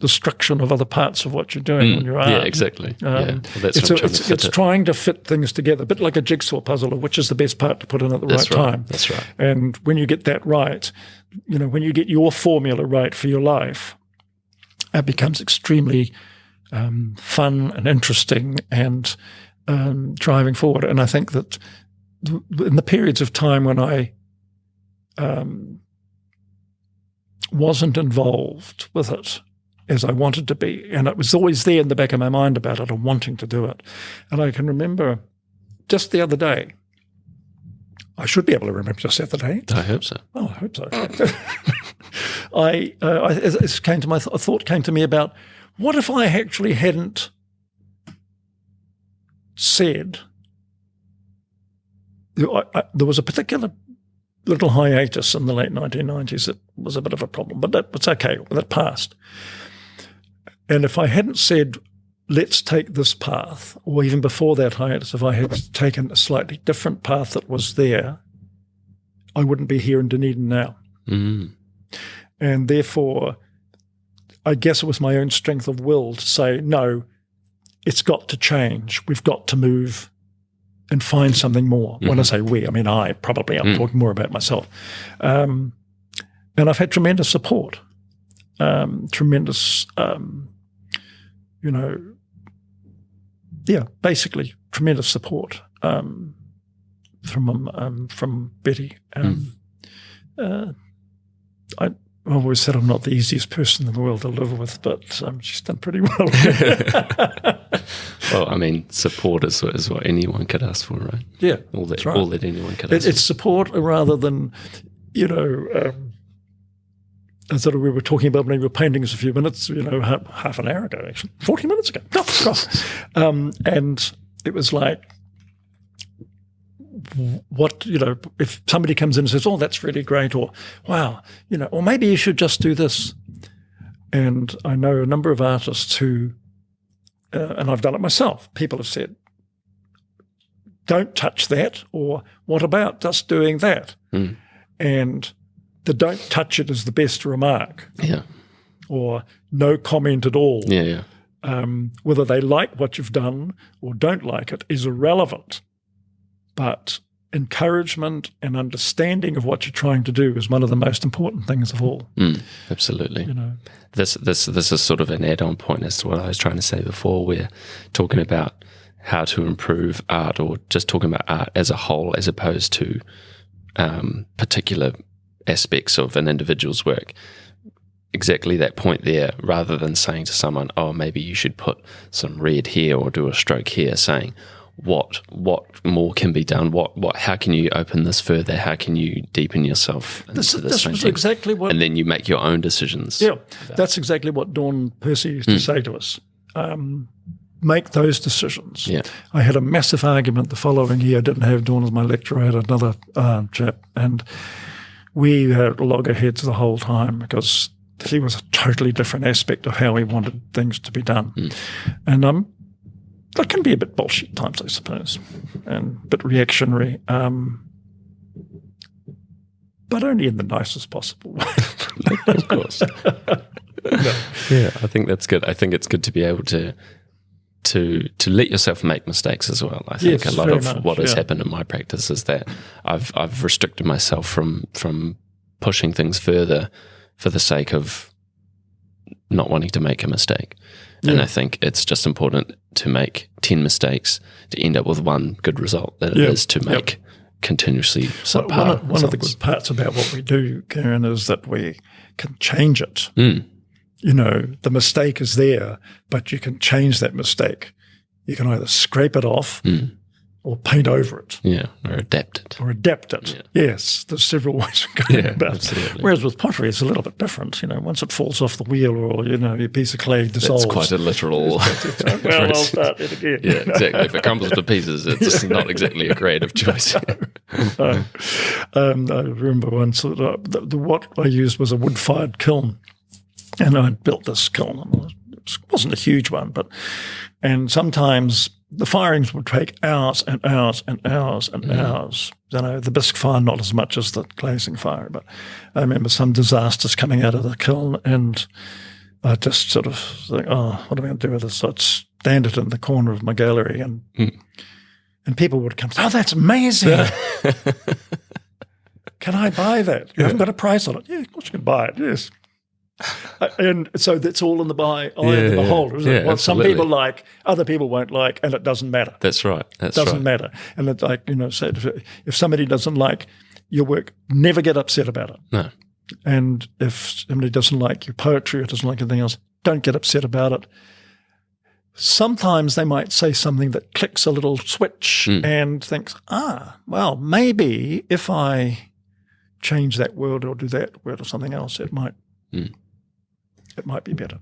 Speaker 1: destruction of other parts of what you're doing when you're art.
Speaker 2: Yeah, exactly. Well, that's what I'm trying to fit
Speaker 1: it's
Speaker 2: it.
Speaker 1: trying to fit things together, a bit like a jigsaw puzzle, of which is the best part to put in at the right time.
Speaker 2: That's right.
Speaker 1: And when you get that right, when you get your formula right for your life, it becomes extremely fun and interesting and driving forward. And I think that in the periods of time when I wasn't involved with it as I wanted to be, and it was always there in the back of my mind about it and wanting to do it. And I can remember just the other day, I should be able to remember just the other day.
Speaker 2: I hope so.
Speaker 1: Oh, I hope so. A thought came to me about, what if I actually hadn't said, there was a particular little hiatus in the late 1990s that was a bit of a problem, but that's okay, that passed. And if I hadn't said, let's take this path, or even before that hiatus, if I had taken a slightly different path that was there, I wouldn't be here in Dunedin now. And therefore, I guess it was my own strength of will to say, no, it's got to change. We've got to move and find something more. When I say we, I mean I'm talking more about myself. And I've had tremendous support, basically tremendous support from Betty. I've always said I'm not the easiest person in the world to live with, but she's done pretty well.
Speaker 2: Well, I mean, support is what anyone could ask for, right?
Speaker 1: Yeah,
Speaker 2: all that anyone could ask
Speaker 1: It's support rather than, sort of we were talking about when we were painting this a few minutes, half an hour ago, actually, 40 minutes ago. And it was like, if somebody comes in and says, oh, that's really great, or wow, or maybe you should just do this. And I know a number of artists who, and I've done it myself, people have said, don't touch that, or what about just doing that? And the don't touch it is the best remark.
Speaker 2: Yeah.
Speaker 1: Or no comment at all.
Speaker 2: Yeah.
Speaker 1: Whether they like what you've done or don't like it is irrelevant. But encouragement and understanding of what you're trying to do is one of the most important things of all.
Speaker 2: Absolutely. This is sort of an add-on point as to what I was trying to say before. We're talking about how to improve art, or just talking about art as a whole, as opposed to particular aspects of an individual's work. Exactly that point there, rather than saying to someone, oh, maybe you should put some red here or do a stroke here, saying, what more can be done? How can you open this further? How can you deepen yourself into this
Speaker 1: was exactly what,
Speaker 2: and then you make your own decisions.
Speaker 1: Yeah, that's exactly what Dawn Percy used to say to us. Make those decisions.
Speaker 2: Yeah.
Speaker 1: I had a massive argument the following year. I didn't have Dawn as my lecturer. I had another chap, and we had loggerheads the whole time because he was a totally different aspect of how he wanted things to be done. And that can be a bit bullshit at times, I suppose, and a bit reactionary, but only in the nicest possible way.
Speaker 2: Of course. Yeah, I think that's good. I think it's good to be able to let yourself make mistakes as well. I think
Speaker 1: Yes,
Speaker 2: a lot
Speaker 1: very
Speaker 2: of
Speaker 1: much,
Speaker 2: what has
Speaker 1: yeah.
Speaker 2: happened in my practice is that I've restricted myself from pushing things further for the sake of not wanting to make a mistake. And
Speaker 1: Yeah.
Speaker 2: I think it's just important to make 10 mistakes to end up with one good result than it
Speaker 1: Yeah.
Speaker 2: is to make continuously subpar
Speaker 1: One of the
Speaker 2: results.
Speaker 1: good parts about what we do, Karen, is that we can change it.
Speaker 2: Mm.
Speaker 1: You know, the mistake is there, but you can change that mistake. You can either scrape it off or paint over it
Speaker 2: Yeah, or adapt it.
Speaker 1: or adapt it. Yes, there's several ways of going
Speaker 2: Yeah,
Speaker 1: about it.
Speaker 2: absolutely.
Speaker 1: Whereas with pottery, it's a little bit different. You know, once it falls off the wheel or, you know, your piece of clay dissolves.
Speaker 2: It's quite a literal.
Speaker 1: well, I'll start it again.
Speaker 2: Yeah, exactly. If it crumbles to pieces, it's not exactly a creative choice.
Speaker 1: I remember once that what I used was a wood-fired kiln, and I'd built this kiln. It wasn't a huge one, and sometimes the firings would take hours and hours and hours and hours. You know, the bisque fire not as much as the glazing fire, but I remember some disasters coming out of the kiln, and I just sort of think, oh, what am I going to do with this? So I'd stand it in the corner of my gallery, and people would come, oh, that's amazing. Can I buy that? You haven't got a price on it. Yeah, of course you can buy it, yes. And so that's all in the eye of the beholder, isn't it? What some
Speaker 2: absolutely.
Speaker 1: people like, other people won't like, and it doesn't matter.
Speaker 2: That's right. That's
Speaker 1: Doesn't
Speaker 2: right.
Speaker 1: matter. And it's like, you know, so if somebody doesn't like your work, never get upset about it.
Speaker 2: No.
Speaker 1: And if somebody doesn't like your poetry or doesn't like anything else, don't get upset about it. Sometimes they might say something that clicks a little switch and thinks, well, maybe if I change that word or do that word or something else, it might be better.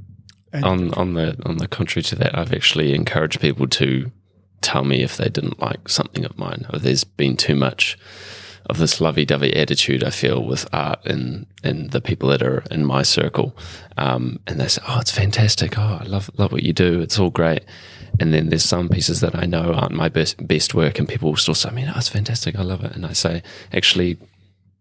Speaker 1: And
Speaker 2: On the contrary to that, I've actually encouraged people to tell me if they didn't like something of mine, or there's been too much of this lovey-dovey attitude I feel with art and the people that are in my circle. And they say, oh, it's fantastic. Oh, I love what you do. It's all great. And then there's some pieces that I know aren't my best work, and people will still say, oh, it's fantastic. I love it. And I say, actually,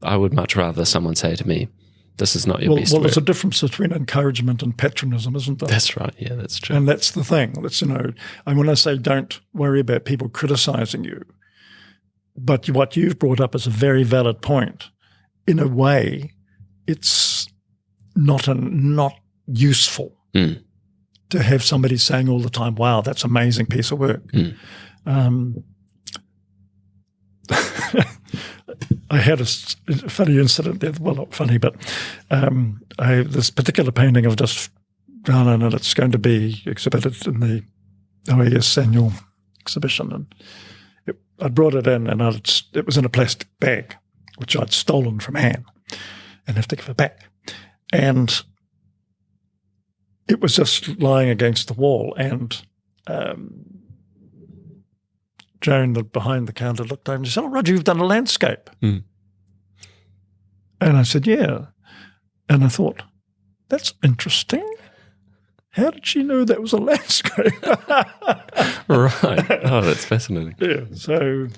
Speaker 2: I would much rather someone say to me, this is not your best
Speaker 1: well,
Speaker 2: work.
Speaker 1: there's a difference between encouragement and patronism, isn't there?
Speaker 2: That's right. Yeah, that's true.
Speaker 1: And that's the thing. That's, you know, and when I say don't worry about people criticizing you, but what you've brought up is a very valid point. In a way, it's not useful to have somebody saying all the time, wow, that's an amazing piece of work. I had a funny incident there. Well, not funny, but this particular painting I've just done, and it's going to be exhibited in the OAS annual exhibition. And I brought it in, and it was in a plastic bag, which I'd stolen from Anne, and have to give it back. And it was just lying against the wall, and Joan, behind the counter, looked over and said, oh, Roger, you've done a landscape. And I said, yeah. And I thought, that's interesting. How did she know that was a landscape?
Speaker 2: Right. Oh, that's fascinating.
Speaker 1: Yeah. So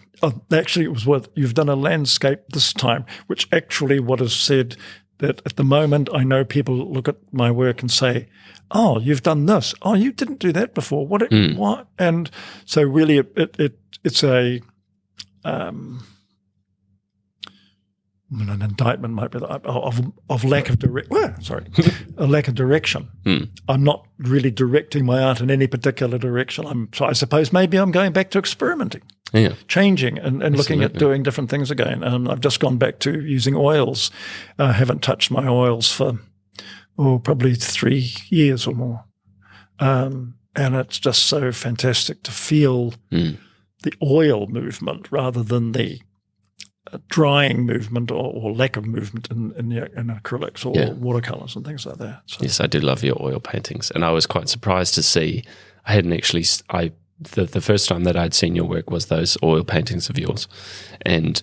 Speaker 1: actually it was you've done a landscape this time, which actually what is said that at the moment I know people look at my work and say, oh, you've done this. Oh, you didn't do that before. What? And so really it's a an indictment might be of lack of a lack of direction. I'm not really directing my art in any particular direction. So I suppose maybe I'm going back to experimenting, changing and looking at doing different things again. I've just gone back to using oils. I haven't touched my oils for probably 3 years or more. And it's just so fantastic to feel the oil movement rather than the drying movement or lack of movement in acrylics or watercolors and things like that. So.
Speaker 2: Yes, I do love your oil paintings. And I was quite surprised to see, I hadn't actually, the first time that I'd seen your work was those oil paintings of yours. And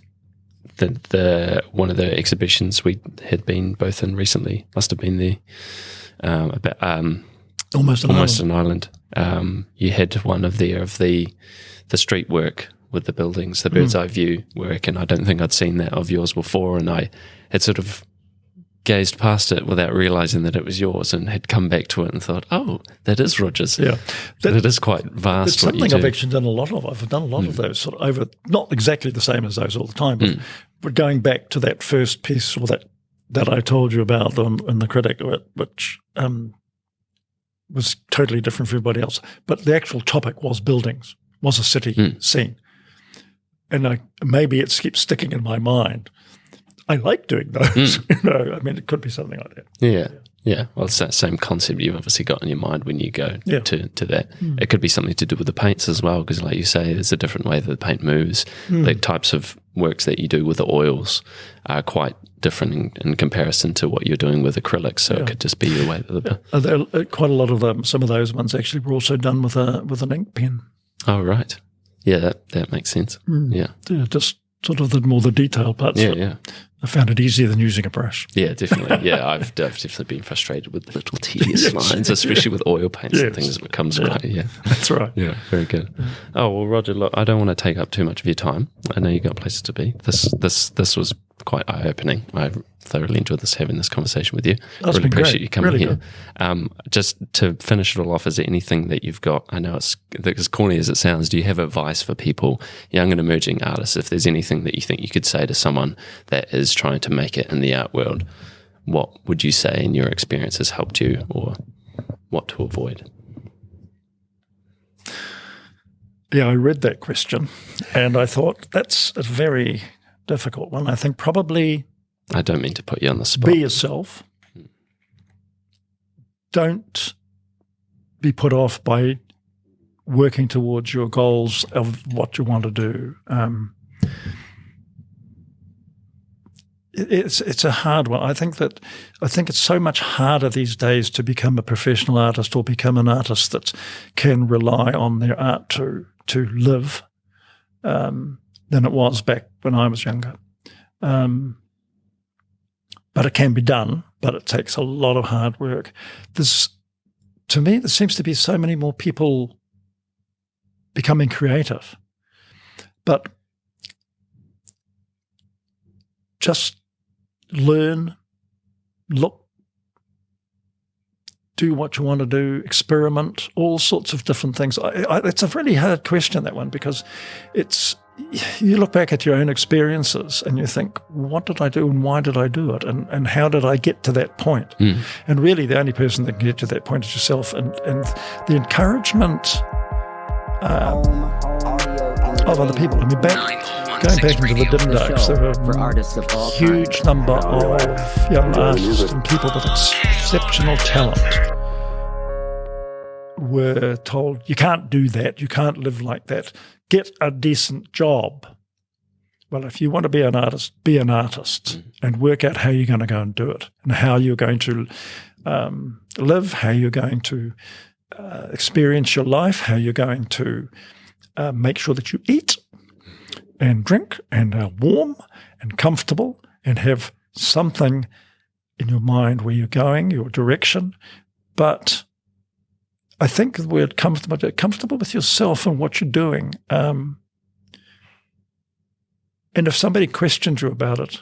Speaker 2: the one of the exhibitions we had been both in recently must have been the Almost an Island. You had one of the street work with the buildings, the bird's eye view work, and I don't think I'd seen that of yours before, and I had sort of gazed past it without realizing that it was yours and had come back to it and thought, oh, that is Roger's.
Speaker 1: Yeah.
Speaker 2: It is quite vast.
Speaker 1: It's
Speaker 2: what you
Speaker 1: something I've
Speaker 2: do.
Speaker 1: actually done a lot of. I've done a lot of those sort of over, not exactly the same as those all the time, but going back to that first piece or that I told you about in the critic, which was totally different from everybody else. But the actual topic was buildings, was a city scene. And maybe it keeps sticking in my mind. I like doing those. I mean, it could be something like that.
Speaker 2: Yeah. Well, it's that same concept you've obviously got in your mind when you go to that. It could be something to do with the paints as well, because like you say, there's a different way that the paint moves. The types of works that you do with the oils are quite different in comparison to what you're doing with acrylics. So it could just be the way that
Speaker 1: Quite a lot of them, some of those ones actually were also done with an ink pen.
Speaker 2: Oh, right. Yeah, that makes sense. Yeah,
Speaker 1: just sort of the detail parts.
Speaker 2: Yeah.
Speaker 1: I found it easier than using a brush.
Speaker 2: Yeah, definitely. Yeah, I've definitely been frustrated with little tedious lines, especially with oil paints and things that comes right. Yeah,
Speaker 1: that's right.
Speaker 2: Yeah, very good. Oh well, Roger, look, I don't want to take up too much of your time. I know you got places to be. This was quite eye opening. I thoroughly enjoyed having this conversation with you.
Speaker 1: That's
Speaker 2: really
Speaker 1: been
Speaker 2: appreciate
Speaker 1: great.
Speaker 2: you coming
Speaker 1: Really
Speaker 2: here. Just to finish it all off, is there anything that you've got? I know it's as corny as it sounds. Do you have advice for people, young and emerging artists? If there's anything that you think you could say to someone that is trying to make it in the art world, what would you say in your experience has helped you, or what to avoid?
Speaker 1: Yeah, I read that question and I thought that's a very difficult one. I think probably
Speaker 2: I don't mean to put you on the spot.
Speaker 1: be yourself. Don't be put off by working towards your goals of what you want to do. It's a hard one. I think it's so much harder these days to become a professional artist or become an artist that can rely on their art to live than it was back when I was younger. But it can be done, but it takes a lot of hard work. To me, there seems to be so many more people becoming creative. But just learn, look, do what you want to do, experiment, all sorts of different things. It's a really hard question, that one, because you look back at your own experiences and you think, what did I do and why did I do it? And how did I get to that point? And really the only person that can get to that point is yourself. And the encouragement of other people. I mean, going back into the dim darks, there were a huge number of young artists and people with exceptional talent were told, you can't do that, you can't live like that, get a decent job. Well, if you want to be an artist and work out how you're going to go and do it and how you're going to live, how you're going to experience your life, how you're going to make sure that you eat and drink and are warm and comfortable and have something in your mind where you're going, your direction. But I think the word comfortable with yourself and what you're doing. And if somebody questions you about it,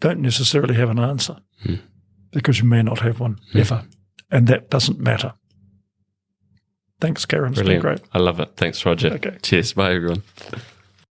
Speaker 1: don't necessarily have an answer because you may not have one ever. And that doesn't matter. Thanks, Karen. It's been great.
Speaker 2: I love it. Thanks, Roger.
Speaker 1: Okay.
Speaker 2: Cheers. Bye, everyone.